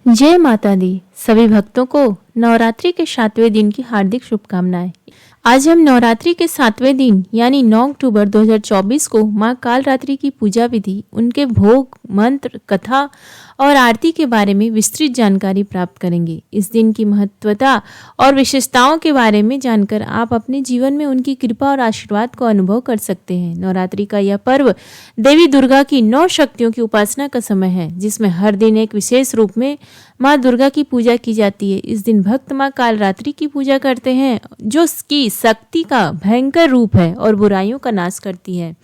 जय माता दी। सभी भक्तों को नवरात्रि के 7वें दिन की हार्दिक शुभकामनाएं। आज हम नवरात्रि के 7वें दिन यानी 9 अक्टूबर 2024 को माँ कालरात्रि की पूजा विधि, उनके भोग, मंत्र, कथा और आरती के बारे में विस्तृत जानकारी प्राप्त करेंगे। इस दिन की महत्वता और विशेषताओं के बारे में जानकर आप अपने जीवन में उनकी कृपा और आशीर्वाद को अनुभव कर सकते हैं। नवरात्रि का यह पर्व देवी दुर्गा की 9 शक्तियों की उपासना का समय है, जिसमें हर दिन एक विशेष रूप में माँ दुर्गा की पूजा की जाती है। इस दिन भक्त माँ कालरात्रि की पूजा करते हैं, जो की शक्ति का भयंकर रूप है और बुराइयों का नाश करती है।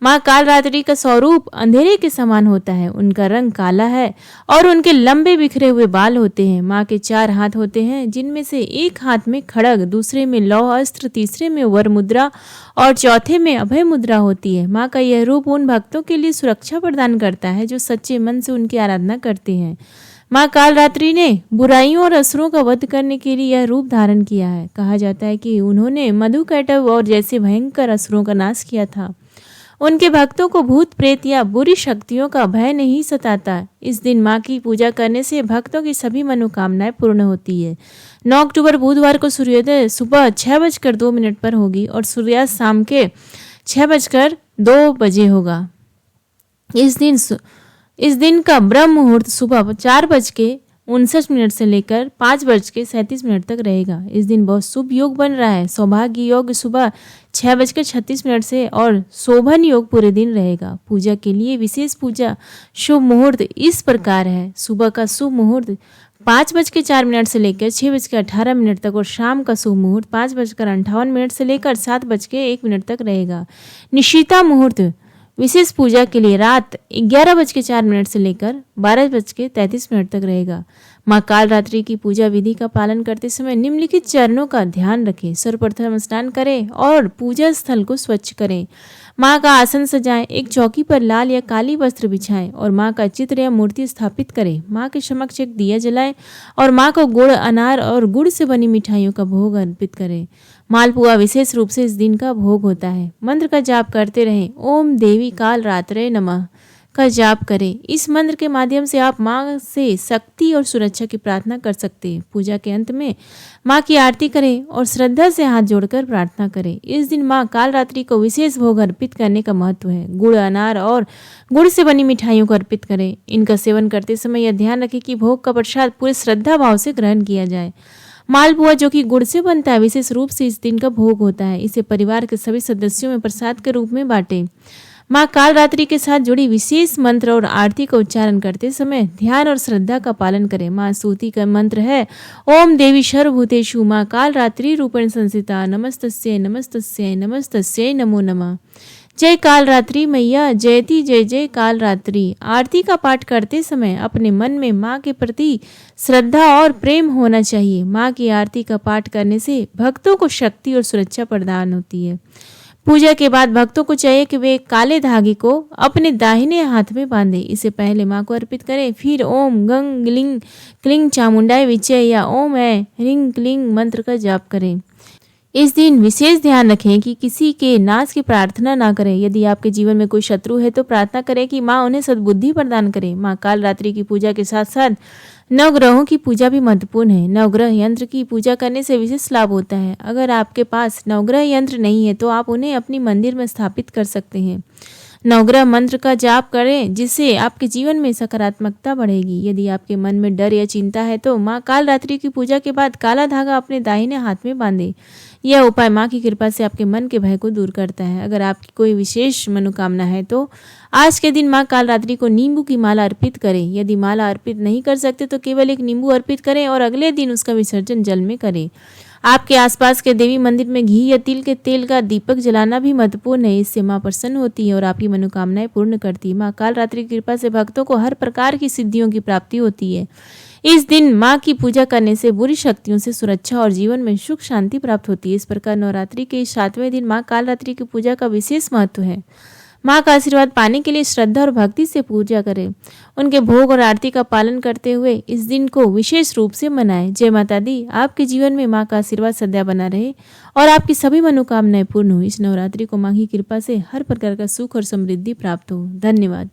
माँ कालरात्रि का स्वरूप अंधेरे के समान होता है। उनका रंग काला है और उनके लंबे बिखरे हुए बाल होते हैं। माँ के 4 हाथ होते हैं, जिनमें से एक हाथ में खड़ग, दूसरे में लौह अस्त्र, तीसरे में वर मुद्रा और चौथे में अभय मुद्रा होती है। माँ का यह रूप उन भक्तों के लिए सुरक्षा प्रदान करता है जो सच्चे मन से उनकी आराधना करते हैं। माँ कालरात्रि ने बुराइयों और असुरों का वध करने के लिए यह रूप धारण किया है। कहा जाता है कि उन्होंने मधुकैटभ और जैसे भयंकर असुरों का नाश किया था। उनके भक्तों को भूत प्रेत या बुरी शक्तियों का भय नहीं सताता। इस दिन माँ की पूजा करने से भक्तों की सभी मनोकामनाएं पूर्ण होती है। 9 अक्टूबर बुधवार को सूर्योदय सुबह 6:02 पर होगी और सूर्यास्त शाम के 6:02 होगा। इस दिन का ब्रह्म मुहूर्त सुबह 4:59 से लेकर 5:37 तक रहेगा। इस दिन बहुत शुभ योग बन रहा है। सौभाग्य योग सुबह 6:36 से और शोभन योग पूरे दिन रहेगा। पूजा के लिए विशेष पूजा शुभ मुहूर्त इस प्रकार है। सुबह का शुभ मुहूर्त 5:04 से लेकर 6:18 तक और शाम का शुभ मुहूर्त 5:58 से लेकर 7:01 तक रहेगा। निशिता मुहूर्त विशेष पूजा के लिए रात 11:04 से लेकर 12:33 तक रहेगा। माँ कालरात्रि की पूजा विधि का पालन करते समय निम्नलिखित चरणों का ध्यान रखें। सर्वप्रथम स्नान करें और पूजा स्थल को स्वच्छ करें। माँ का आसन सजाएं, एक चौकी पर लाल या काली वस्त्र बिछाएं और माँ का चित्र या मूर्ति स्थापित करें। माँ के समक्ष एक दिया जलाएं और माँ को गुड़, अनार और गुड़ से बनी मिठाइयों का भोग अर्पित करें। मालपुआ विशेष रूप से इस दिन का भोग होता है। मंत्र का जाप करते रहें। ओम देवी कालरात्रे नमः का जाप करें। इस मंत्र के माध्यम से आप माँ से शक्ति और सुरक्षा की प्रार्थना कर सकते हैं। पूजा के अंत में माँ की आरती करें और श्रद्धा से हाथ जोड़कर प्रार्थना करें। इस दिन माँ कालरात्रि को विशेष भोग अर्पित करने का महत्व है। गुड़, अनार और गुड़ से बनी मिठाइयों को अर्पित करें। इनका सेवन करते समय यह ध्यान रखें कि भोग का प्रसाद पूरे श्रद्धा भाव से ग्रहण किया जाए। मालपुआ, जो कि गुड़ से बनता है, विशेष रूप से इस दिन का भोग होता है। इसे परिवार के सभी सदस्यों में प्रसाद के रूप में बांटें। माँ कालरात्रि के साथ जुड़ी विशेष मंत्र और आरती का उच्चारण करते समय ध्यान और श्रद्धा का पालन करें। माँ स्तुति का मंत्र है ओम देवी सर्वभूतेषु माँ कालरात्रि रूपेण संस्थिता नमस्तस्यै नमस्तस्यै नमस्तस्यै नमो नमः। जय कालरात्रि मैया जयति, जय जय कालरात्रि। आरती का पाठ करते समय अपने मन में माँ के प्रति श्रद्धा और प्रेम होना चाहिए। माँ की आरती का पाठ करने से भक्तों को शक्ति और सुरक्षा प्रदान होती है। पूजा के बाद भक्तों को चाहिए कि वे काले धागे को अपने दाहिने हाथ में बांधें। इसे पहले माँ को अर्पित करें, फिर ओम गंग ग्लिंग क्लिंग चामुंडाय विचय या ओम ऐ ह्रीं क्लिंग मंत्र का जाप करें। इस दिन विशेष ध्यान रखें कि किसी के नाश की प्रार्थना ना करें। यदि आपके जीवन में कोई शत्रु है तो प्रार्थना करें कि माँ उन्हें सद्बुद्धि प्रदान करें। माँ कालरात्रि की पूजा के साथ साथ नवग्रहों की पूजा भी महत्वपूर्ण है। नवग्रह यंत्र की पूजा करने से विशेष लाभ होता है। अगर आपके पास नवग्रह यंत्र नहीं है तो आप उन्हें अपनी मंदिर में स्थापित कर सकते हैं। नवग्रह मंत्र का जाप करें, जिससे आपके जीवन में सकारात्मकता बढ़ेगी। यदि आपके मन में डर या चिंता है तो माँ कालरात्रि की पूजा के बाद काला धागा अपने दाहिने हाथ में बांधें। यह उपाय माँ की कृपा से आपके मन के भय को दूर करता है। अगर आपकी कोई विशेष मनोकामना है तो आज के दिन माँ कालरात्रि को नींबू की माला अर्पित करें। यदि माला अर्पित नहीं कर सकते तो केवल एक नींबू अर्पित करें और अगले दिन उसका विसर्जन जल में करें। आपके आसपास के देवी मंदिर में घी या तिल के तेल का दीपक जलाना भी महत्वपूर्ण है। इससे माँ प्रसन्न होती है और आपकी मनोकामनाएं पूर्ण करती है। माँ कालरात्रि की कृपा से भक्तों को हर प्रकार की सिद्धियों की प्राप्ति होती है। इस दिन माँ की पूजा करने से बुरी शक्तियों से सुरक्षा और जीवन में सुख शांति प्राप्त होती है। इस प्रकार नवरात्रि के 7वें दिन माँ कालरात्रि की पूजा का विशेष महत्व है। माँ का आशीर्वाद पाने के लिए श्रद्धा और भक्ति से पूजा करें। उनके भोग और आरती का पालन करते हुए इस दिन को विशेष रूप से मनाएं। जय माता दी। आपके जीवन में माँ का आशीर्वाद सदा बना रहे और आपकी सभी मनोकामनाएं पूर्ण हो। इस नवरात्रि को माँ की कृपा से हर प्रकार का सुख और समृद्धि प्राप्त हो। धन्यवाद।